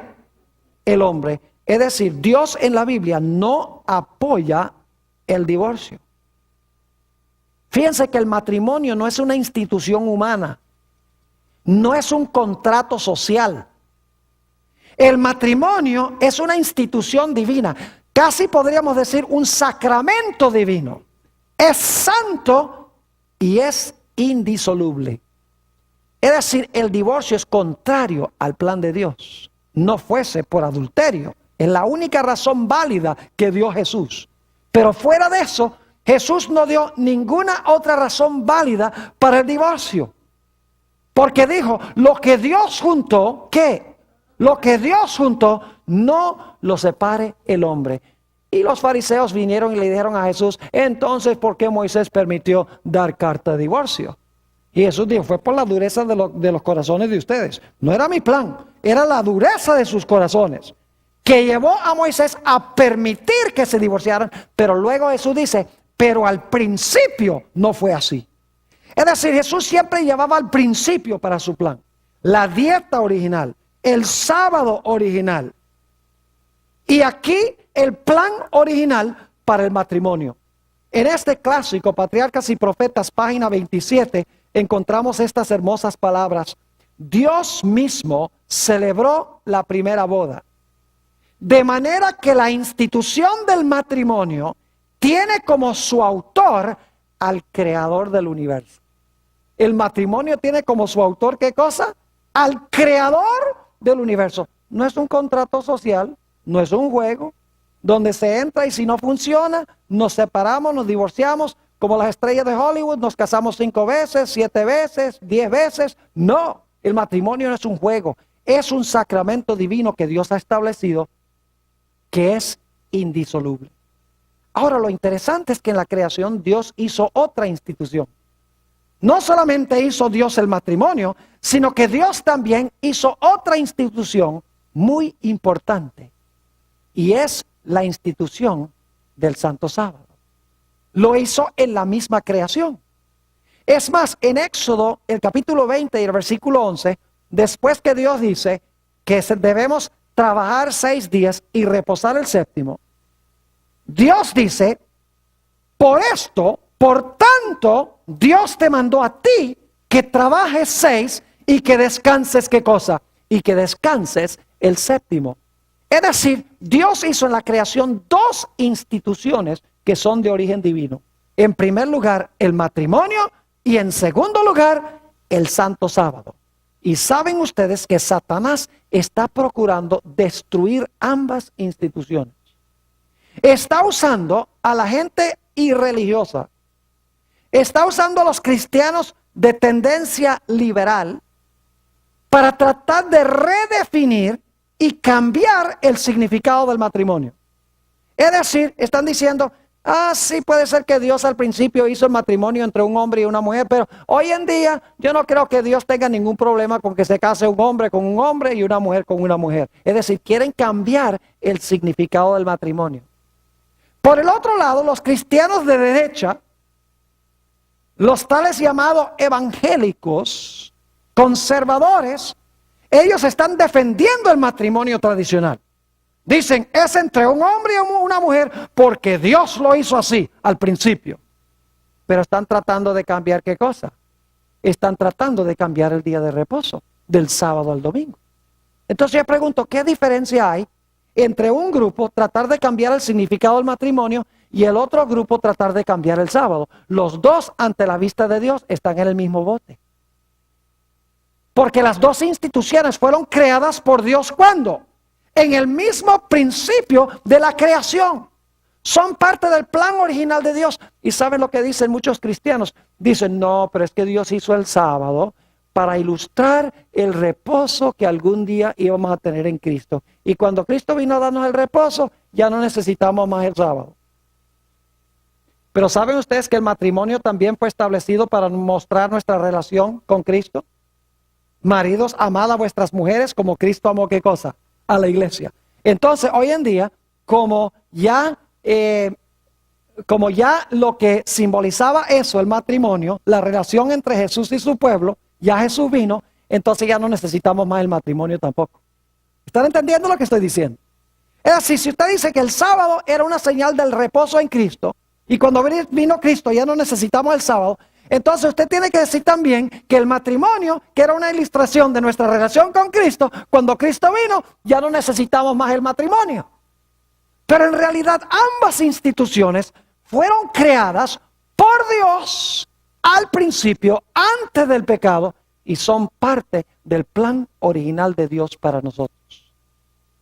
el hombre. Es decir, Dios en la Biblia no apoya el divorcio. Fíjense que el matrimonio no es una institución humana, no es un contrato social. El matrimonio es una institución divina, casi podríamos decir un sacramento divino. Es santo y es indisoluble. Es decir, el divorcio es contrario al plan de Dios. No fuese por adulterio, es la única razón válida que dio Jesús. Pero fuera de eso, Jesús no dio ninguna otra razón válida para el divorcio. Porque dijo, lo que Dios juntó, ¿qué? Lo que Dios juntó, no lo separe el hombre. Y los fariseos vinieron y le dijeron a Jesús, entonces, ¿por qué Moisés permitió dar carta de divorcio? Y Jesús dijo, fue por la dureza de los corazones de ustedes. No era mi plan, era la dureza de sus corazones que llevó a Moisés a permitir que se divorciaran. Pero luego Jesús dice, pero al principio no fue así. Es decir, Jesús siempre llevaba al principio para su plan. La dieta original, el sábado original. Y aquí el plan original para el matrimonio. En este clásico, Patriarcas y Profetas, página 27, encontramos estas hermosas palabras. Dios mismo celebró la primera boda. De manera que la institución del matrimonio tiene como su autor al creador del universo. El matrimonio tiene como su autor, ¿qué cosa? Al creador del universo. No es un contrato social, no es un juego, donde se entra y si no funciona, nos separamos, nos divorciamos, como las estrellas de Hollywood, nos casamos 5 veces, 7 veces, 10 veces. No, el matrimonio no es un juego, es un sacramento divino que Dios ha establecido, que es indisoluble. Ahora, lo interesante es que en la creación Dios hizo otra institución. No solamente hizo Dios el matrimonio, sino que Dios también hizo otra institución muy importante. Y es la institución del Santo Sábado. Lo hizo en la misma creación. Es más, en Éxodo, el capítulo 20 y el versículo 11, después que Dios dice que debemos trabajar 6 días y reposar el séptimo, Dios dice, por esto, por tanto, Dios te mandó a ti que trabajes 6 y que descanses, ¿qué cosa? Y que descanses el séptimo. Es decir, Dios hizo en la creación 2 instituciones que son de origen divino. En primer lugar, el matrimonio y en segundo lugar, el Santo Sábado. Y saben ustedes que Satanás está procurando destruir ambas instituciones. Está usando a la gente irreligiosa. Está usando a los cristianos de tendencia liberal para tratar de redefinir y cambiar el significado del matrimonio. Es decir, están diciendo Sí puede ser que Dios al principio hizo el matrimonio entre un hombre y una mujer, pero hoy en día yo no creo que Dios tenga ningún problema con que se case un hombre con un hombre y una mujer con una mujer. Es decir, quieren cambiar el significado del matrimonio. Por el otro lado, los cristianos de derecha, los tales llamados evangélicos, conservadores, ellos están defendiendo el matrimonio tradicional. Dicen, es entre un hombre y una mujer porque Dios lo hizo así al principio. Pero están tratando de cambiar ¿qué cosa? Están tratando de cambiar el día de reposo, del sábado al domingo. Entonces yo pregunto, ¿qué diferencia hay entre un grupo tratar de cambiar el significado del matrimonio y el otro grupo tratar de cambiar el sábado? Los dos, ante la vista de Dios, están en el mismo bote. Porque las dos instituciones fueron creadas por Dios, ¿cuándo? En el mismo principio de la creación. Son parte del plan original de Dios. ¿Y saben lo que dicen muchos cristianos? Dicen, no, pero es que Dios hizo el sábado para ilustrar el reposo que algún día íbamos a tener en Cristo. Y cuando Cristo vino a darnos el reposo, ya no necesitamos más el sábado. Pero ¿saben ustedes que el matrimonio también fue establecido para mostrar nuestra relación con Cristo? Maridos, amad a vuestras mujeres como Cristo amó ¿qué cosa? A la iglesia. Entonces, hoy en día, como ya lo que simbolizaba eso, el matrimonio, la relación entre Jesús y su pueblo, ya Jesús vino, entonces ya no necesitamos más el matrimonio tampoco. ¿Están entendiendo lo que estoy diciendo? Es así, si usted dice que el sábado era una señal del reposo en Cristo, y cuando vino Cristo ya no necesitamos el sábado, entonces usted tiene que decir también que el matrimonio, que era una ilustración de nuestra relación con Cristo, cuando Cristo vino, ya no necesitamos más el matrimonio. Pero en realidad ambas instituciones fueron creadas por Dios al principio, antes del pecado, y son parte del plan original de Dios para nosotros.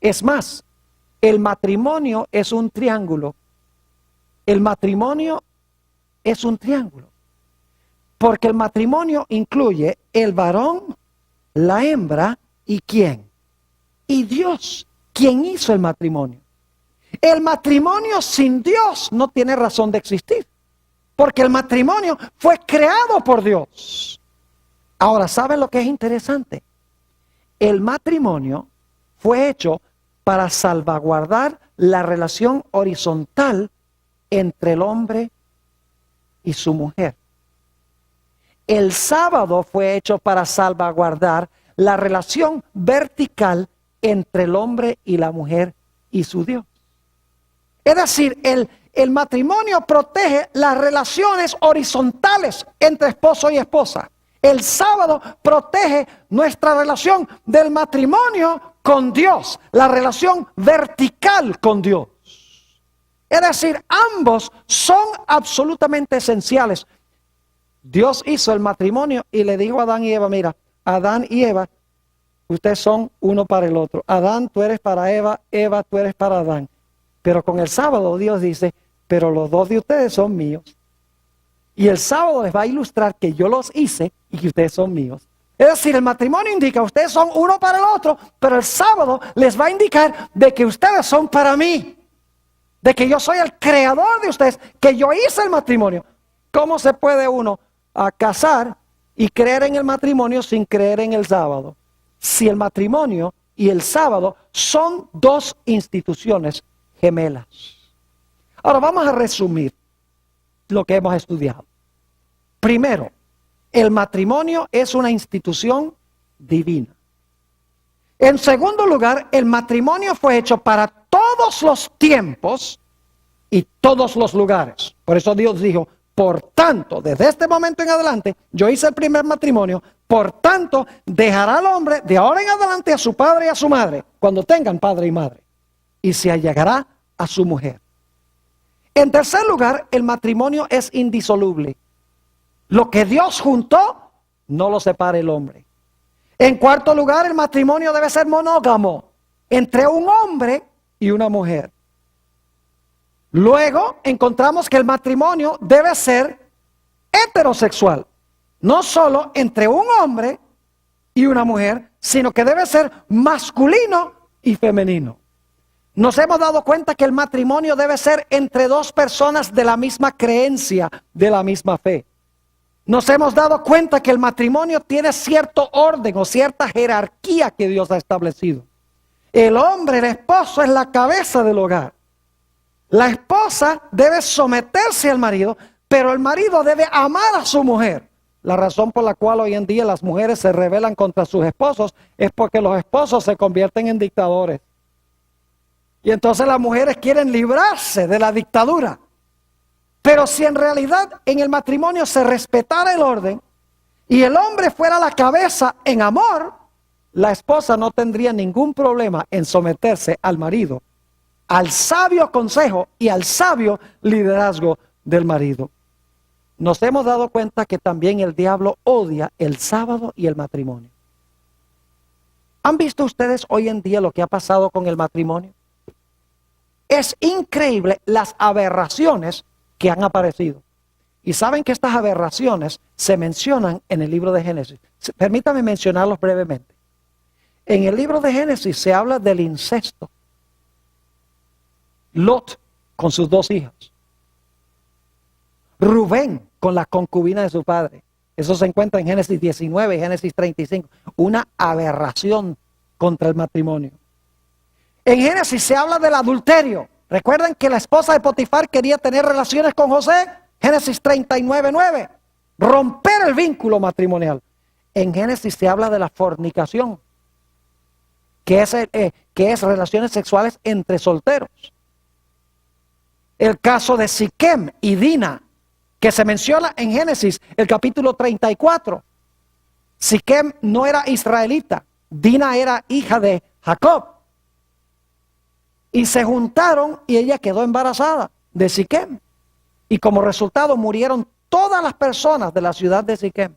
Es más, el matrimonio es un triángulo. El matrimonio es un triángulo. Porque el matrimonio incluye el varón, la hembra y ¿quién? Y Dios, quien hizo el matrimonio. El matrimonio sin Dios no tiene razón de existir. Porque el matrimonio fue creado por Dios. Ahora, ¿saben lo que es interesante? El matrimonio fue hecho para salvaguardar la relación horizontal entre el hombre y su mujer. El sábado fue hecho para salvaguardar la relación vertical entre el hombre y la mujer y su Dios. Es decir, el matrimonio protege las relaciones horizontales entre esposo y esposa. El sábado protege nuestra relación del matrimonio con Dios, la relación vertical con Dios. Es decir, ambos son absolutamente esenciales. Dios hizo el matrimonio y le dijo a Adán y Eva, mira, Adán y Eva, ustedes son uno para el otro. Adán, tú eres para Eva, Eva, tú eres para Adán. Pero con el sábado Dios dice, pero los dos de ustedes son míos. Y el sábado les va a ilustrar que yo los hice y que ustedes son míos. Es decir, el matrimonio indica, ustedes son uno para el otro, pero el sábado les va a indicar de que ustedes son para mí. De que yo soy el creador de ustedes, que yo hice el matrimonio. ¿Cómo se puede uno casar y creer en el matrimonio sin creer en el sábado? Si el matrimonio y el sábado son dos instituciones gemelas. Ahora vamos a resumir lo que hemos estudiado. Primero, el matrimonio es una institución divina. En segundo lugar, el matrimonio fue hecho para todos los tiempos y todos los lugares. Por eso Dios dijo, por tanto, desde este momento en adelante, yo hice el primer matrimonio, por tanto, dejará al hombre de ahora en adelante a su padre y a su madre, cuando tengan padre y madre, y se allegará a su mujer. En tercer lugar, el matrimonio es indisoluble. Lo que Dios juntó, no lo separa el hombre. En cuarto lugar, el matrimonio debe ser monógamo, entre un hombre y una mujer. Luego encontramos que el matrimonio debe ser heterosexual, no solo entre un hombre y una mujer, sino que debe ser masculino y femenino. Nos hemos dado cuenta que el matrimonio debe ser entre dos personas de la misma creencia, de la misma fe. Nos hemos dado cuenta que el matrimonio tiene cierto orden o cierta jerarquía que Dios ha establecido. El hombre, el esposo, es la cabeza del hogar. La esposa debe someterse al marido, pero el marido debe amar a su mujer. La razón por la cual hoy en día las mujeres se rebelan contra sus esposos es porque los esposos se convierten en dictadores. Y entonces las mujeres quieren librarse de la dictadura. Pero si en realidad en el matrimonio se respetara el orden y el hombre fuera la cabeza en amor, la esposa no tendría ningún problema en someterse al marido, al sabio consejo y al sabio liderazgo del marido. Nos hemos dado cuenta que también el diablo odia el sábado y el matrimonio. ¿Han visto ustedes hoy en día lo que ha pasado con el matrimonio? Es increíble las aberraciones que han aparecido. Y saben que estas aberraciones se mencionan en el libro de Génesis. Permítame mencionarlos brevemente. En el libro de Génesis se habla del incesto. Lot con sus dos hijas. Rubén con la concubina de su padre. Eso se encuentra en Génesis 19 y Génesis 35. Una aberración contra el matrimonio. En Génesis se habla del adulterio. ¿Recuerdan que la esposa de Potifar quería tener relaciones con José? Génesis 39:9. Romper el vínculo matrimonial. En Génesis se habla de la fornicación, que es relaciones sexuales entre solteros. El caso de Siquem y Dina, que se menciona en Génesis, el capítulo 34. Siquem no era israelita, Dina era hija de Jacob. Y se juntaron y ella quedó embarazada de Siquem. Y como resultado murieron todas las personas de la ciudad de Siquem.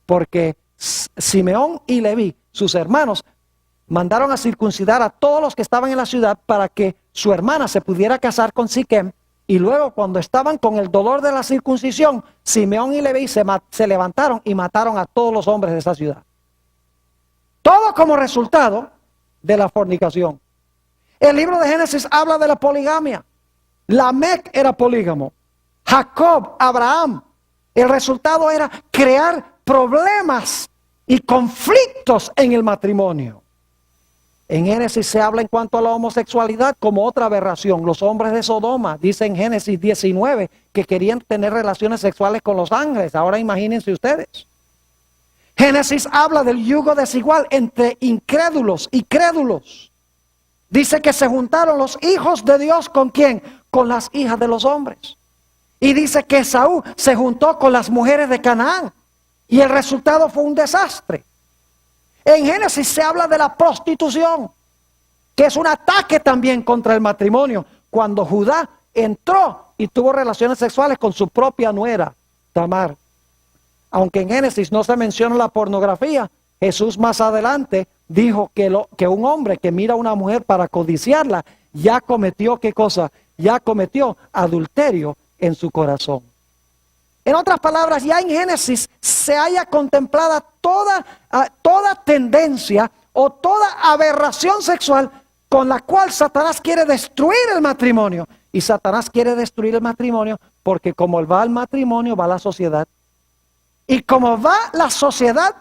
Porque Simeón y Leví, sus hermanos, mandaron a circuncidar a todos los que estaban en la ciudad para que su hermana se pudiera casar con Siquem. Y luego cuando estaban con el dolor de la circuncisión, Simeón y Leví se levantaron y mataron a todos los hombres de esa ciudad. Todo como resultado de la fornicación. El libro de Génesis habla de la poligamia. Lamec era polígamo. Jacob, Abraham. El resultado era crear problemas y conflictos en el matrimonio. En Génesis se habla en cuanto a la homosexualidad como otra aberración. Los hombres de Sodoma, dice en Génesis 19, que querían tener relaciones sexuales con los ángeles. Ahora imagínense ustedes. Génesis habla del yugo desigual entre incrédulos y crédulos. Dice que se juntaron los hijos de Dios ¿con quién? Con las hijas de los hombres. Y dice que Esaú se juntó con las mujeres de Canaán. Y el resultado fue un desastre. En Génesis se habla de la prostitución, que es un ataque también contra el matrimonio. Cuando Judá entró y tuvo relaciones sexuales con su propia nuera, Tamar. Aunque en Génesis no se menciona la pornografía, Jesús más adelante dijo que un hombre que mira a una mujer para codiciarla, ya cometió ¿qué cosa? Ya cometió adulterio en su corazón. En otras palabras, ya en Génesis se haya contemplada toda tendencia o toda aberración sexual con la cual Satanás quiere destruir el matrimonio. Y Satanás quiere destruir el matrimonio porque como va el matrimonio, va la sociedad. Y como va la sociedad,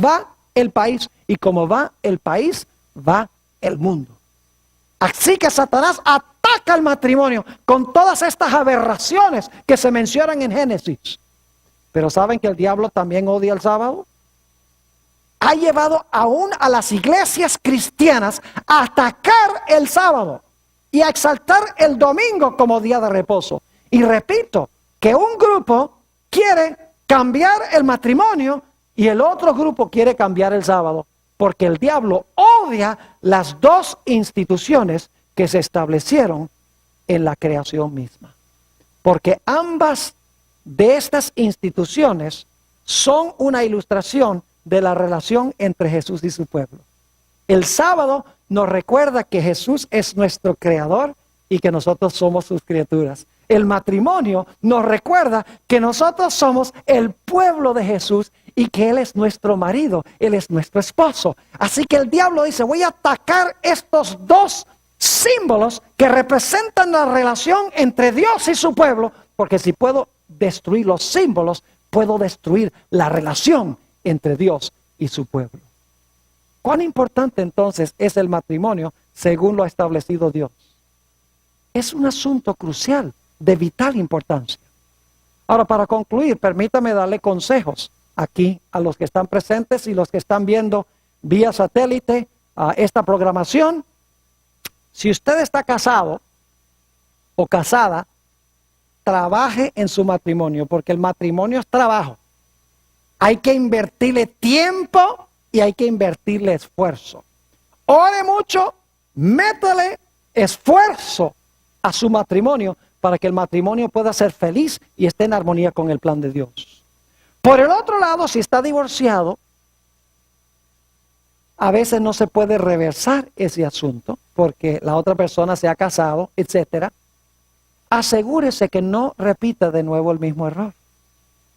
va el país. Y como va el país, va el mundo. Así que Satanás ataca al matrimonio con todas estas aberraciones que se mencionan en Génesis. Pero ¿saben que el diablo también odia el sábado? Ha llevado aún a las iglesias cristianas a atacar el sábado y a exaltar el domingo como día de reposo. Y repito, que un grupo quiere cambiar el matrimonio y el otro grupo quiere cambiar el sábado. Porque el diablo odia las dos instituciones que se establecieron en la creación misma. Porque ambas de estas instituciones son una ilustración de la relación entre Jesús y su pueblo. El sábado nos recuerda que Jesús es nuestro creador y que nosotros somos sus criaturas. El matrimonio nos recuerda que nosotros somos el pueblo de Jesús y que Él es nuestro marido, Él es nuestro esposo. Así que el diablo dice, voy a atacar estos dos símbolos que representan la relación entre Dios y su pueblo, porque si puedo destruir los símbolos, puedo destruir la relación entre Dios y su pueblo. ¿Cuán importante entonces es el matrimonio según lo ha establecido Dios? Es un asunto crucial, de vital importancia. Ahora, para concluir, permítame darle consejos aquí a los que están presentes y los que están viendo vía satélite esta programación. Si usted está casado o casada, trabaje en su matrimonio, porque el matrimonio es trabajo. Hay que invertirle tiempo y hay que invertirle esfuerzo. Ore mucho, métale esfuerzo a su matrimonio para que el matrimonio pueda ser feliz y esté en armonía con el plan de Dios. Por el otro lado, si está divorciado, a veces no se puede reversar ese asunto porque la otra persona se ha casado, etcétera. Asegúrese que no repita de nuevo el mismo error.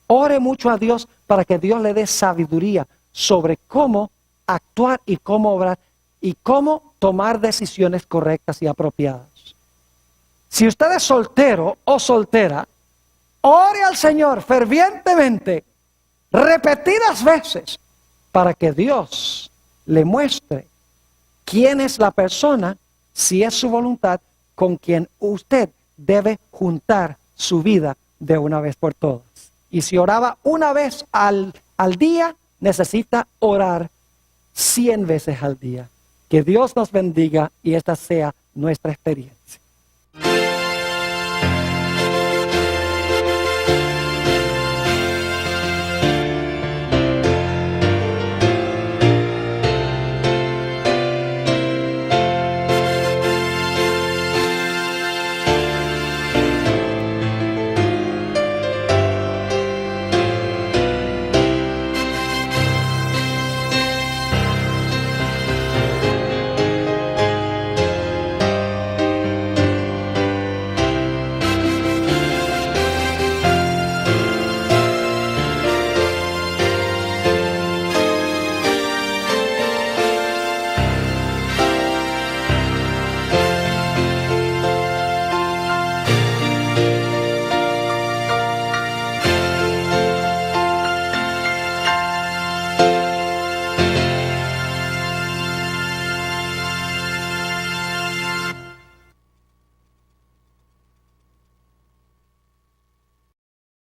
Ore mucho a Dios para que Dios le dé sabiduría sobre cómo actuar y cómo obrar y cómo tomar decisiones correctas y apropiadas. Si usted es soltero o soltera, ore al Señor fervientemente, repetidas veces, para que Dios le muestre quién es la persona, si es su voluntad, con quien usted debe juntar su vida de una vez por todas. Y si oraba una vez al día, necesita orar 100 veces al día. Que Dios nos bendiga y esta sea nuestra experiencia.